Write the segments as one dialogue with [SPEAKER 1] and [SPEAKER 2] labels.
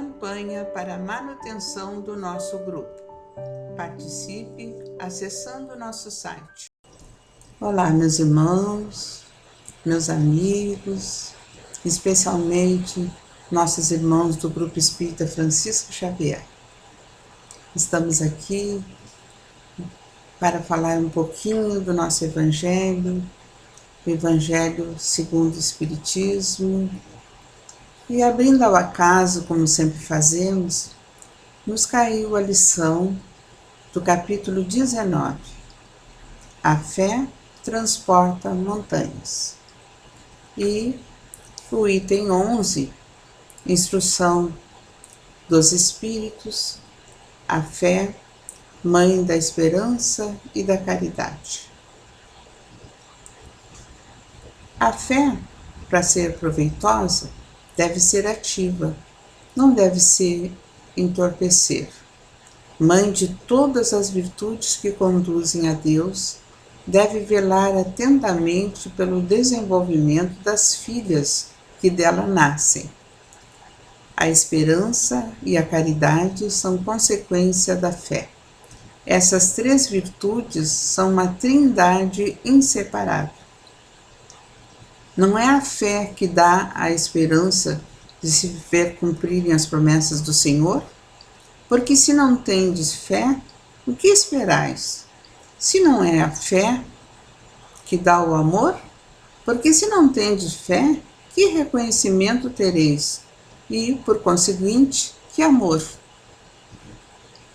[SPEAKER 1] campanha para a manutenção do nosso grupo. Participe acessando o nosso site. Olá, meus irmãos, meus amigos, especialmente nossos irmãos do Grupo Espírita Francisco Xavier. Estamos aqui para falar um pouquinho do nosso Evangelho, o Evangelho segundo o Espiritismo. E abrindo ao acaso, como sempre fazemos, nos caiu a lição do capítulo 19. A fé transporta montanhas. E o item 11, instrução dos Espíritos, a fé, mãe da esperança e da caridade. A fé, para ser proveitosa, deve ser ativa, não deve se entorpecer. Mãe de todas as virtudes que conduzem a Deus, deve velar atentamente pelo desenvolvimento das filhas que dela nascem. A esperança e a caridade são consequência da fé. Essas três virtudes são uma trindade inseparável. Não é a fé que dá a esperança de se ver cumprirem as promessas do Senhor? Porque se não tendes fé, o que esperais? Se não é a fé que dá o amor, porque se não tendes fé, que reconhecimento tereis? E, por conseguinte, que amor?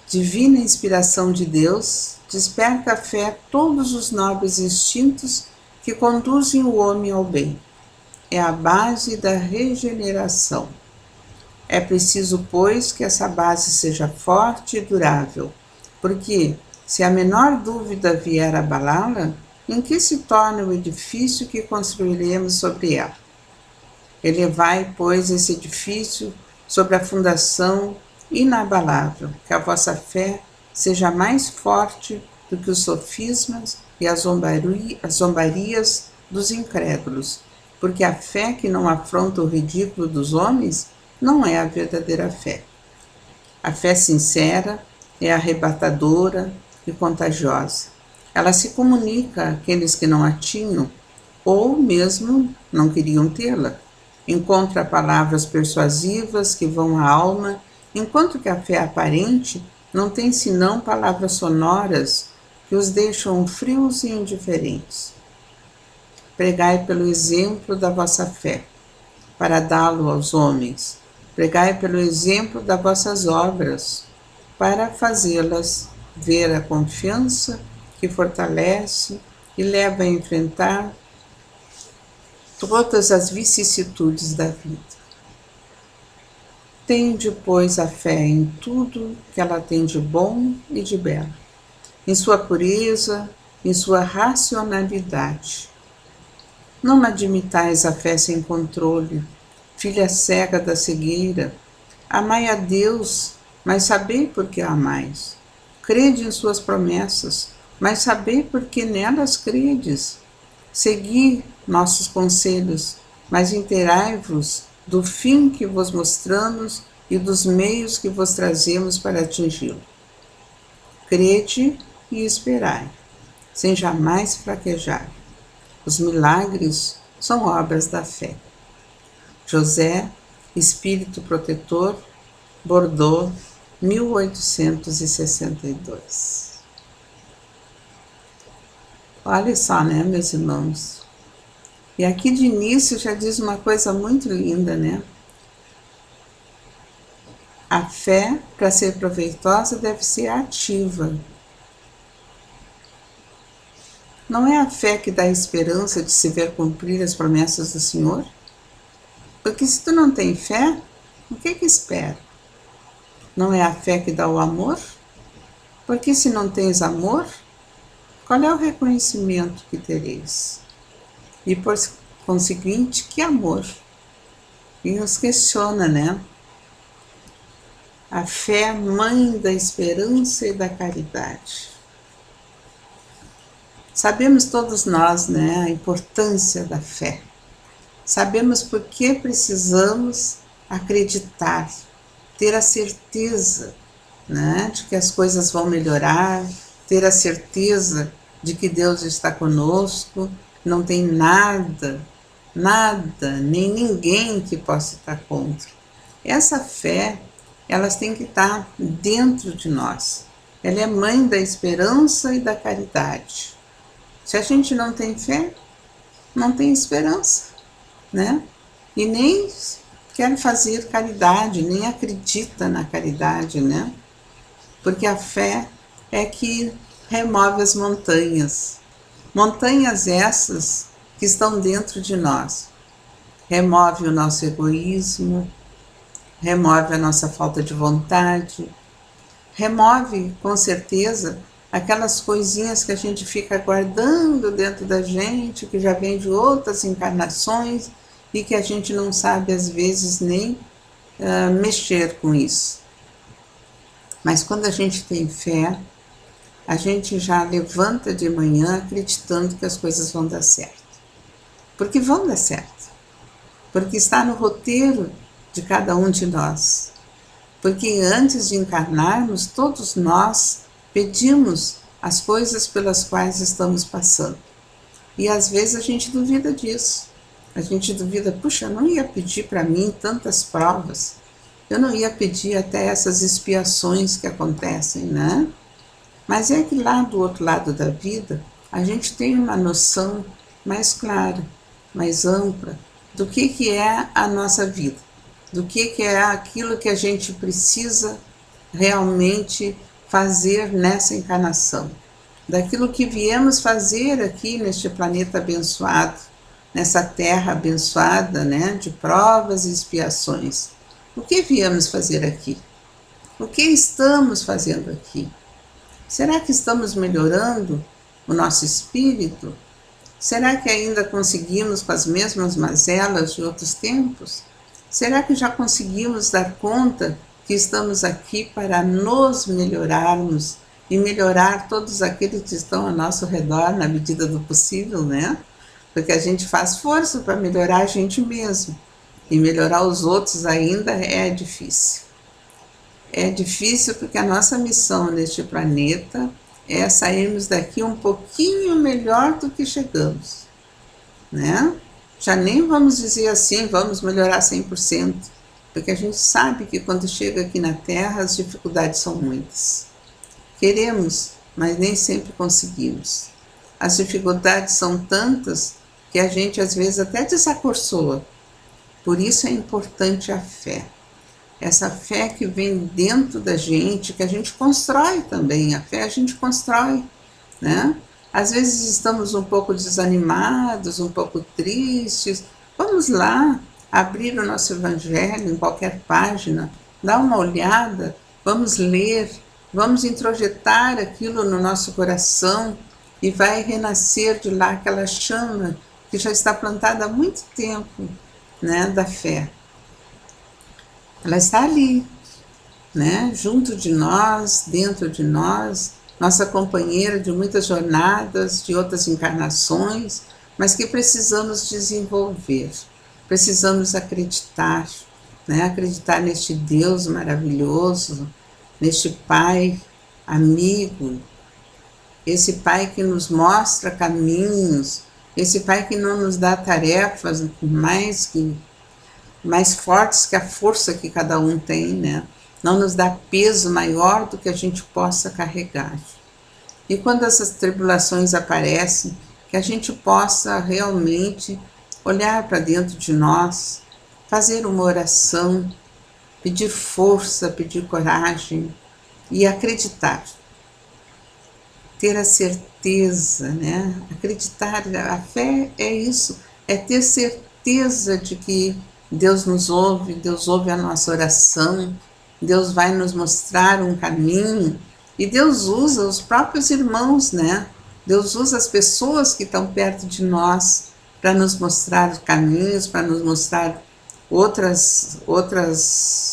[SPEAKER 1] Divina inspiração de Deus desperta a fé todos os nobres instintos que conduzem o homem ao bem. É a base da regeneração. É preciso, pois, que essa base seja forte e durável, porque, se a menor dúvida vier a abalá-la, em que se torna o edifício que construiremos sobre ela? Elevai, pois, esse edifício sobre a fundação inabalável, que a vossa fé seja mais forte do que os sofismas e as zombarias dos incrédulos, porque a fé que não afronta o ridículo dos homens não é a verdadeira fé. A fé sincera é arrebatadora e contagiosa. Ela se comunica àqueles que não a tinham ou mesmo não queriam tê-la. Encontra palavras persuasivas que vão à alma, enquanto que a fé aparente não tem senão palavras sonoras que os deixam frios e indiferentes. Pregai pelo exemplo da vossa fé, para dá-lo aos homens. Pregai pelo exemplo das vossas obras, para fazê-las ver a confiança que fortalece e leva a enfrentar todas as vicissitudes da vida. Tende, pois, a fé em tudo que ela tem de bom e de belo, em sua pureza, em sua racionalidade. Não admitais a fé sem controle, filha cega da cegueira. Amai a Deus, mas sabei por que a amais. Crede em suas promessas, mas sabei por que nelas credes. Segui nossos conselhos, mas inteirai-vos do fim que vos mostramos e dos meios que vos trazemos para atingi-lo. Crede e esperai, sem jamais fraquejar. Os milagres são obras da fé. José, Espírito Protetor, Bordeaux, 1862. Olha só, né, meus irmãos? E aqui de início já diz uma coisa muito linda, né? A fé, para ser proveitosa, deve ser ativa. Não é a fé que dá a esperança de se ver cumprir as promessas do Senhor? Porque se tu não tem fé, o que espera? Não é a fé que dá o amor? Porque se não tens amor, qual é o reconhecimento que tereis? E por conseguinte, que amor? E nos questiona, né? A fé, mãe da esperança e da caridade. Sabemos todos nós, né, a importância da fé. Sabemos por que precisamos acreditar ter a certeza, né, de que as coisas vão melhorar, ter a certeza de que Deus está conosco, não tem nada, nem ninguém que possa estar contra. Essa fé, elas têm que estar dentro de nós. Ela é mãe da esperança e da caridade. Se a gente não tem fé, não tem esperança, né? E nem quer fazer caridade, nem acredita na caridade, né? Porque a fé é que remove as montanhas. Montanhas essas que estão dentro de nós. Remove o nosso egoísmo, remove a nossa falta de vontade, remove, com certeza, aquelas coisinhas que a gente fica guardando dentro da gente, que já vem de outras encarnações e que a gente não sabe, às vezes, nem mexer com isso. Mas quando a gente tem fé, a gente já levanta de manhã acreditando que as coisas vão dar certo. Porque vão dar certo. Porque está no roteiro de cada um de nós. Porque antes de encarnarmos, todos nós pedimos as coisas pelas quais estamos passando. E às vezes a gente duvida disso. A gente duvida, puxa, eu não ia pedir para mim tantas provas. Eu não ia pedir até essas expiações que acontecem, né? Mas é que lá do outro lado da vida, a gente tem uma noção mais clara, mais ampla, do que é a nossa vida, do que é aquilo que a gente precisa realmente fazer nessa encarnação, daquilo que viemos fazer aqui neste planeta abençoado, nessa terra abençoada, né, de provas e expiações. O que viemos fazer aqui? O que estamos fazendo aqui? Será que estamos melhorando o nosso espírito? Será que ainda conseguimos com as mesmas mazelas de outros tempos? Será que já conseguimos dar conta que estamos aqui para nos melhorarmos e melhorar todos aqueles que estão ao nosso redor na medida do possível, né? Porque a gente faz força para melhorar a gente mesmo. E melhorar os outros ainda é difícil. É difícil porque a nossa missão neste planeta é sairmos daqui um pouquinho melhor do que chegamos, né? Já nem vamos dizer assim, vamos melhorar 100%, porque a gente sabe que quando chega aqui na Terra as dificuldades são muitas. Queremos, mas nem sempre conseguimos. As dificuldades são tantas que a gente às vezes até desacorçoa. Por isso é importante a fé. Essa fé que vem dentro da gente, que a gente constrói também. A fé a gente constrói, né? Às vezes estamos um pouco desanimados, um pouco tristes. Vamos lá, abrir o nosso evangelho em qualquer página, dar uma olhada, vamos ler, vamos introjetar aquilo no nosso coração e vai renascer de lá aquela chama que já está plantada há muito tempo, né, da fé. Ela está ali, né, junto de nós, dentro de nós, nossa companheira de muitas jornadas, de outras encarnações, mas que precisamos desenvolver, precisamos acreditar, né, acreditar neste Deus maravilhoso, neste Pai amigo, esse Pai que nos mostra caminhos, esse Pai que não nos dá tarefas mais fortes que a força que cada um tem, né? Não nos dá peso maior do que a gente possa carregar. E quando essas tribulações aparecem, que a gente possa realmente olhar para dentro de nós, fazer uma oração, pedir força, pedir coragem e acreditar. Ter a certeza, né? Acreditar, a fé é isso, é ter certeza de que Deus nos ouve, Deus ouve a nossa oração, Deus vai nos mostrar um caminho e Deus usa os próprios irmãos, né? Deus usa as pessoas que estão perto de nós para nos mostrar caminhos, para nos mostrar outras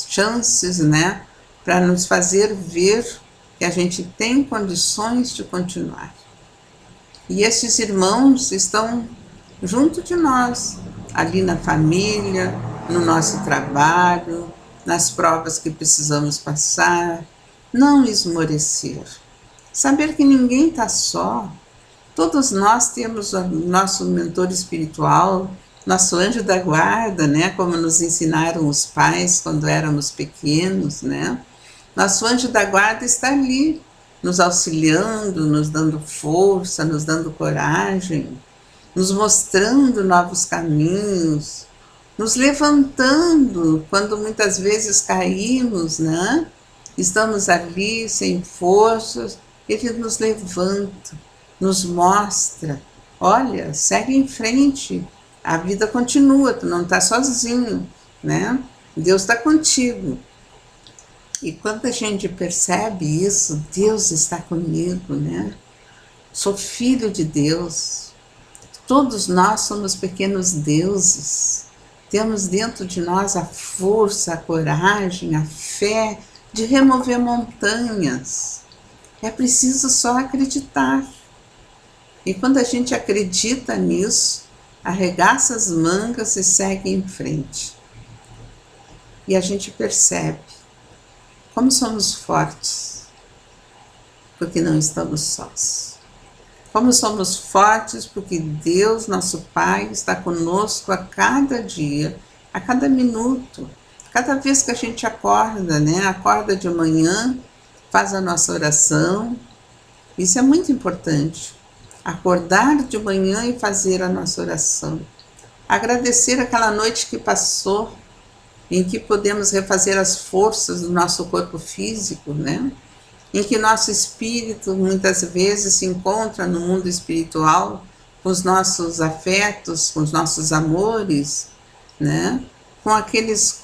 [SPEAKER 1] chances, né? Para nos fazer ver que a gente tem condições de continuar. E esses irmãos estão junto de nós, ali na família, no nosso trabalho, nas provas que precisamos passar, não esmorecer. Saber que ninguém está só. Todos nós temos o nosso mentor espiritual, nosso anjo da guarda, né? Como nos ensinaram os pais quando éramos pequenos, né? Nosso anjo da guarda está ali, nos auxiliando, nos dando força, nos dando coragem, nos mostrando novos caminhos, nos levantando quando muitas vezes caímos, né? Estamos ali sem forças, ele nos levanta, nos mostra, olha, segue em frente, a vida continua, tu não está sozinho, né? Deus está contigo. E quando a gente percebe isso, Deus está comigo, né? Sou filho de Deus. Todos nós somos pequenos deuses. Temos dentro de nós a força, a coragem, a fé de remover montanhas. É preciso só acreditar. E quando a gente acredita nisso, arregaça as mangas e segue em frente. E a gente percebe como somos fortes, porque não estamos sós. Como somos fortes, porque Deus, nosso Pai, está conosco a cada dia, a cada minuto, cada vez que a gente acorda, né? Acorda de manhã, faz a nossa oração. Isso é muito importante. Acordar de manhã e fazer a nossa oração. Agradecer aquela noite que passou, em que podemos refazer as forças do nosso corpo físico, né? Em que nosso espírito muitas vezes se encontra no mundo espiritual, com os nossos afetos, com os nossos amores, né? Com aqueles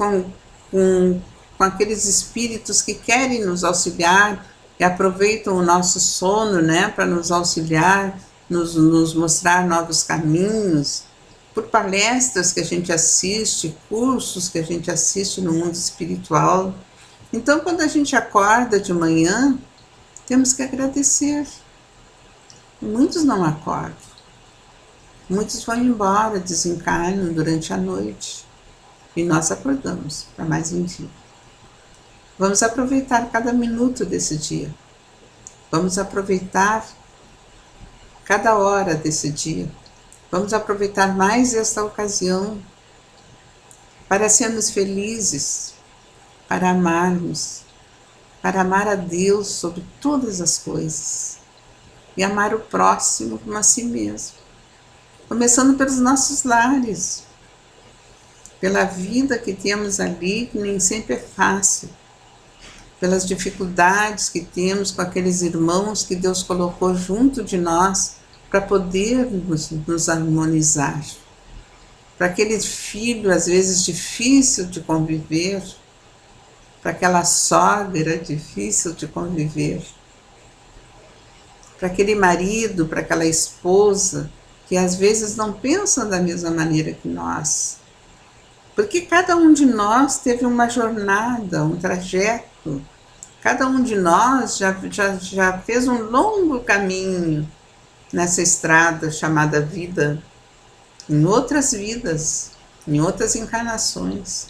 [SPEAKER 1] espíritos que querem nos auxiliar e aproveitam o nosso sono, né? Para nos auxiliar, nos mostrar novos caminhos, por palestras que a gente assiste, cursos que a gente assiste no mundo espiritual. Então, quando a gente acorda de manhã, temos que agradecer. Muitos não acordam. Muitos vão embora, desencarnam durante a noite. E nós acordamos para mais um dia. Vamos aproveitar cada minuto desse dia. Vamos aproveitar cada hora desse dia. Vamos aproveitar mais esta ocasião para sermos felizes, para amarmos, para amar a Deus sobre todas as coisas e amar o próximo como a si mesmo. Começando pelos nossos lares, pela vida que temos ali, que nem sempre é fácil, pelas dificuldades que temos com aqueles irmãos que Deus colocou junto de nós, para podermos nos harmonizar, para aquele filho às vezes difícil de conviver, para aquela sogra difícil de conviver, para aquele marido, para aquela esposa que às vezes não pensam da mesma maneira que nós, porque cada um de nós teve uma jornada, um trajeto, cada um de nós já fez um longo caminho nessa estrada chamada vida, em outras vidas, em outras encarnações.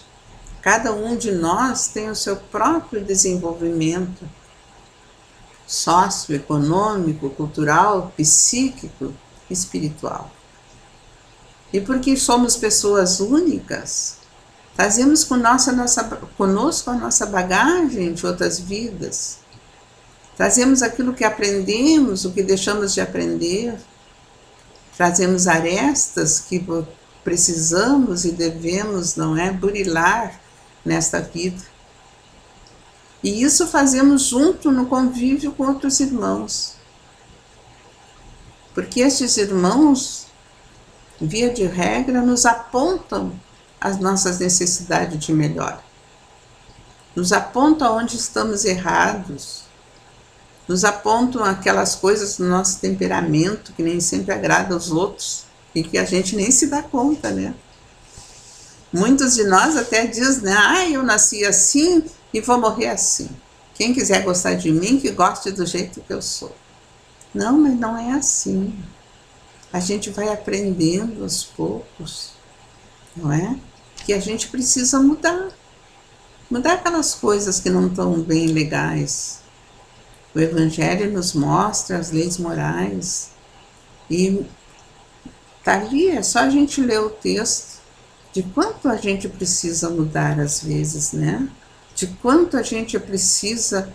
[SPEAKER 1] Cada um de nós tem o seu próprio desenvolvimento socioeconômico, cultural, psíquico, espiritual. E porque somos pessoas únicas, trazemos conosco a nossa bagagem de outras vidas. Trazemos aquilo que aprendemos, o que deixamos de aprender. Trazemos arestas que precisamos e devemos, burilar nesta vida. E isso fazemos junto no convívio com outros irmãos. Porque estes irmãos, via de regra, nos apontam as nossas necessidades de melhora. Nos apontam onde estamos errados. Nos apontam aquelas coisas do nosso temperamento que nem sempre agrada aos outros e que a gente nem se dá conta, né? Muitos de nós até dizem, né? Eu nasci assim e vou morrer assim. Quem quiser gostar de mim, que goste do jeito que eu sou. Não, mas não é assim. A gente vai aprendendo aos poucos, não é? Que a gente precisa mudar. Mudar aquelas coisas que não estão bem legais. O Evangelho nos mostra as leis morais e tá ali, é só a gente ler o texto de quanto a gente precisa mudar às vezes, né? De quanto a gente precisa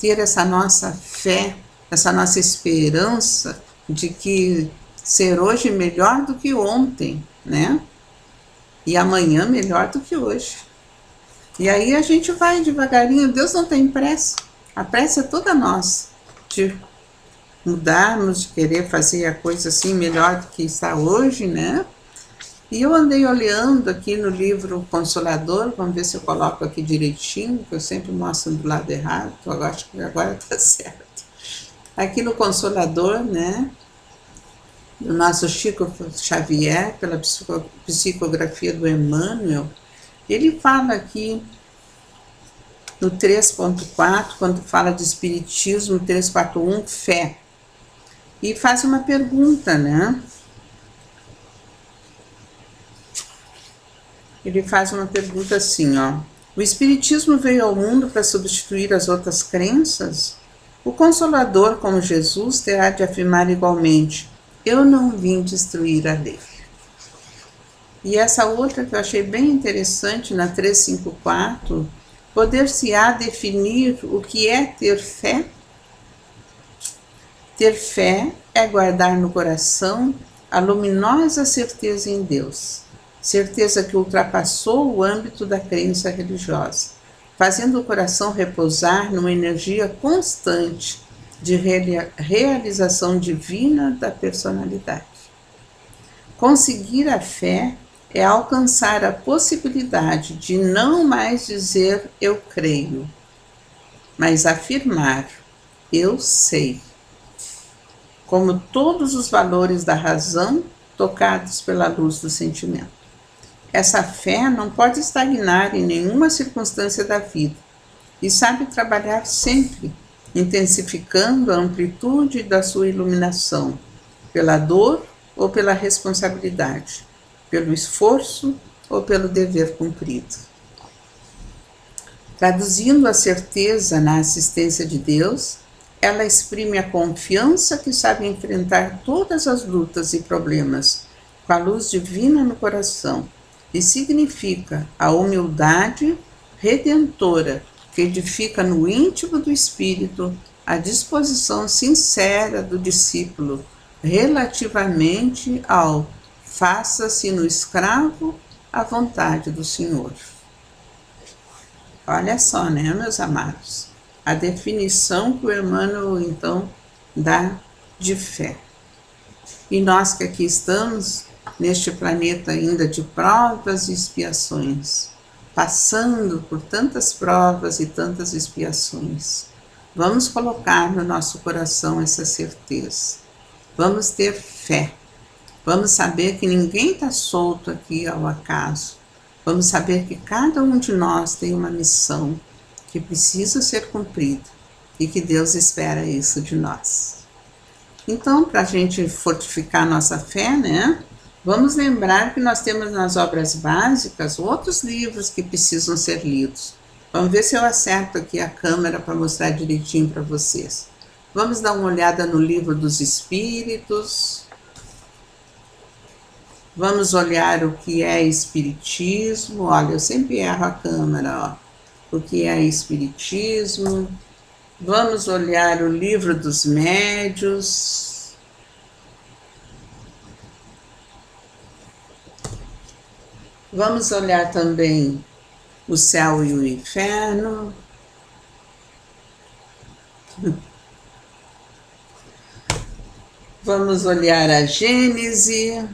[SPEAKER 1] ter essa nossa fé, essa nossa esperança de que ser hoje melhor do que ontem, né? E amanhã melhor do que hoje. E aí a gente vai devagarinho, Deus não tem pressa, a pressa é toda nossa, de mudarmos, de querer fazer a coisa assim melhor do que está hoje, né? E eu andei olhando aqui no livro Consolador, vamos ver se eu coloco aqui direitinho, que eu sempre mostro do lado errado, eu acho que agora está certo. Aqui no Consolador, né, do nosso Chico Xavier, pela psicografia do Emmanuel, ele fala aqui no 3.4, quando fala de Espiritismo, 3.4.1, fé, e faz uma pergunta, né? Ele faz uma pergunta assim, ó. O Espiritismo veio ao mundo para substituir as outras crenças? O Consolador, como Jesus, terá de afirmar igualmente: eu não vim destruir a lei. E essa outra que eu achei bem interessante, na 354, poder-se-á definir o que é ter fé? Ter fé é guardar no coração a luminosa certeza em Deus, certeza que ultrapassou o âmbito da crença religiosa, fazendo o coração repousar numa energia constante de realização divina da personalidade. Conseguir a fé é alcançar a possibilidade de não mais dizer eu creio, mas afirmar eu sei, como todos os valores da razão tocados pela luz do sentimento. Essa fé não pode estagnar em nenhuma circunstância da vida e sabe trabalhar sempre, intensificando a amplitude da sua iluminação, pela dor ou pela responsabilidade, pelo esforço ou pelo dever cumprido. Traduzindo a certeza na assistência de Deus, ela exprime a confiança que sabe enfrentar todas as lutas e problemas com a luz divina no coração, e significa a humildade redentora que edifica no íntimo do espírito a disposição sincera do discípulo relativamente ao faça-se no escravo a vontade do Senhor. Olha só, né, meus amados, a definição que o Emmanuel, então, dá de fé. E nós que aqui estamos, neste planeta ainda de provas e expiações, passando por tantas provas e tantas expiações, vamos colocar no nosso coração essa certeza. Vamos ter fé. Vamos saber que ninguém está solto aqui ao acaso. Vamos saber que cada um de nós tem uma missão que precisa ser cumprida e que Deus espera isso de nós. Então, para a gente fortificar nossa fé, né? Vamos lembrar que nós temos nas obras básicas outros livros que precisam ser lidos. Vamos ver se eu acerto aqui a câmera para mostrar direitinho para vocês. Vamos dar uma olhada no Livro dos Espíritos. Vamos olhar o que é Espiritismo. Olha, eu sempre erro a câmera, ó. O que é Espiritismo. Vamos olhar o Livro dos Médiuns. Vamos olhar também o Céu e o Inferno. Vamos olhar a Gênese.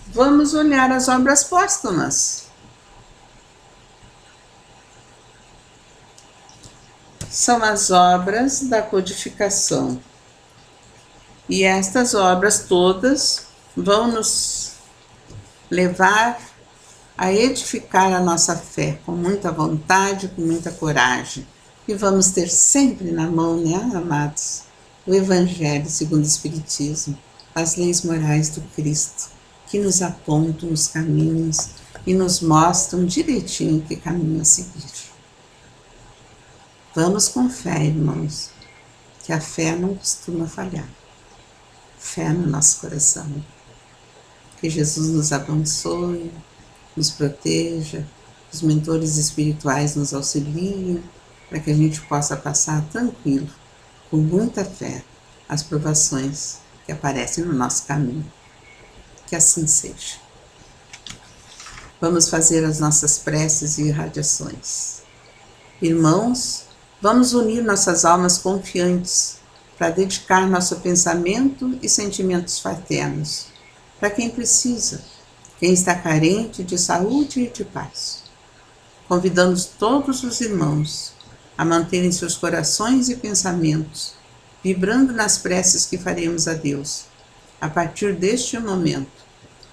[SPEAKER 1] Vamos olhar as obras póstumas. São as obras da codificação. E estas obras todas vão nos levar a edificar a nossa fé com muita vontade, com muita coragem. E vamos ter sempre na mão, né, amados, o Evangelho segundo o Espiritismo, as leis morais do Cristo. que nos apontam os caminhos e nos mostram direitinho que caminho a seguir. Vamos com fé, irmãos, que a fé não costuma falhar. Fé no nosso coração. Que Jesus nos abençoe, nos proteja, os mentores espirituais nos auxiliem, para que a gente possa passar tranquilo, com muita fé, as provações que aparecem no nosso caminho. Que assim seja. Vamos fazer as nossas preces e irradiações. Irmãos, vamos unir nossas almas confiantes para dedicar nosso pensamento e sentimentos fraternos para quem precisa, quem está carente de saúde e de paz. Convidamos todos os irmãos a manterem seus corações e pensamentos vibrando nas preces que faremos a Deus, a partir deste momento,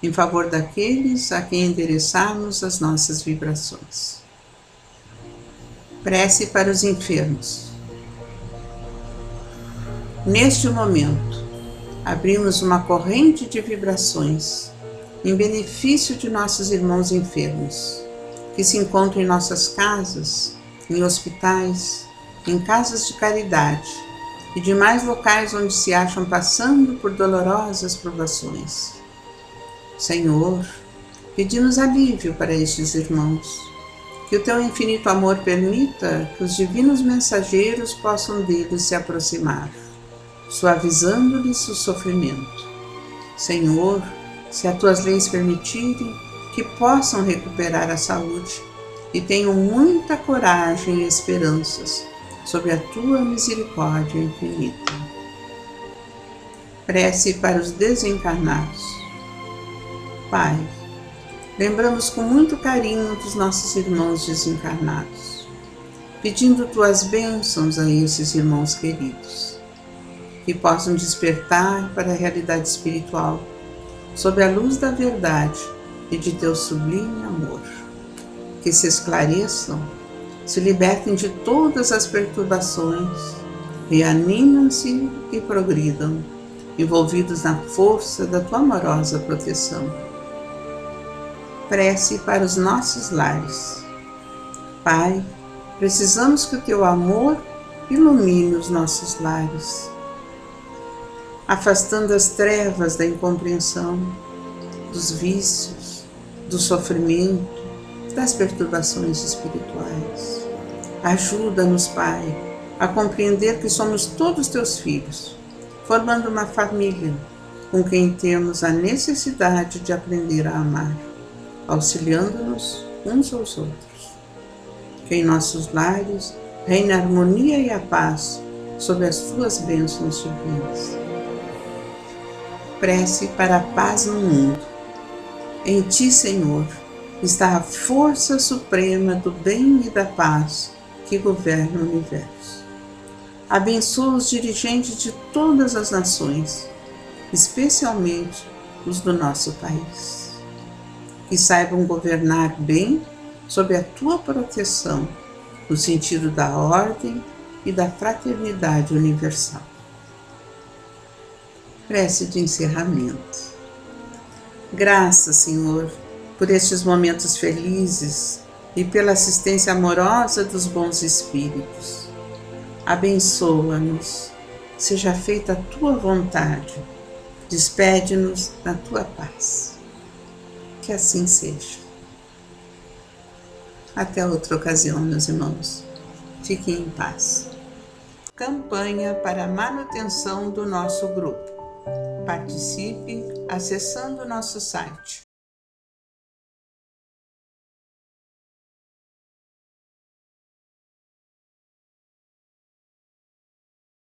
[SPEAKER 1] em favor daqueles a quem endereçarmos as nossas vibrações. Prece para os enfermos. Neste momento, abrimos uma corrente de vibrações em benefício de nossos irmãos enfermos, que se encontram em nossas casas, em hospitais, em casas de caridade e demais locais onde se acham passando por dolorosas provações. Senhor, pedimos alívio para estes irmãos, que o teu infinito amor permita que os divinos mensageiros possam deles se aproximar, suavizando-lhes o sofrimento. Senhor, se as tuas leis permitirem, que possam recuperar a saúde e tenham muita coragem e esperanças sob a tua misericórdia infinita. Prece para os desencarnados. Pai, lembramos com muito carinho dos nossos irmãos desencarnados, pedindo tuas bênçãos a esses irmãos queridos, que possam despertar para a realidade espiritual sob a luz da verdade e de teu sublime amor, que se esclareçam, se libertem de todas as perturbações, reanimam-se e progridam, envolvidos na força da tua amorosa proteção. Prece para os nossos lares. Pai, precisamos que o teu amor ilumine os nossos lares, afastando as trevas da incompreensão, dos vícios, do sofrimento, das perturbações espirituais. Ajuda-nos, Pai, a compreender que somos todos teus filhos, formando uma família com quem temos a necessidade de aprender a amar, auxiliando-nos uns aos outros. Que em nossos lares reine a harmonia e a paz sob as tuas bênçãos divinas. Prece para a paz no mundo. Em ti, Senhor, está a força suprema do bem e da paz que governa o universo. Abençoa os dirigentes de todas as nações, especialmente os do nosso país, que saibam governar bem sob a tua proteção, no sentido da ordem e da fraternidade universal. Prece de encerramento. Graças, Senhor, por estes momentos felizes e pela assistência amorosa dos bons espíritos. Abençoa-nos, seja feita a tua vontade, despede-nos na tua paz. Que assim seja. Até outra ocasião, meus irmãos. Fiquem em paz. Campanha para a manutenção do nosso grupo. Participe acessando nosso site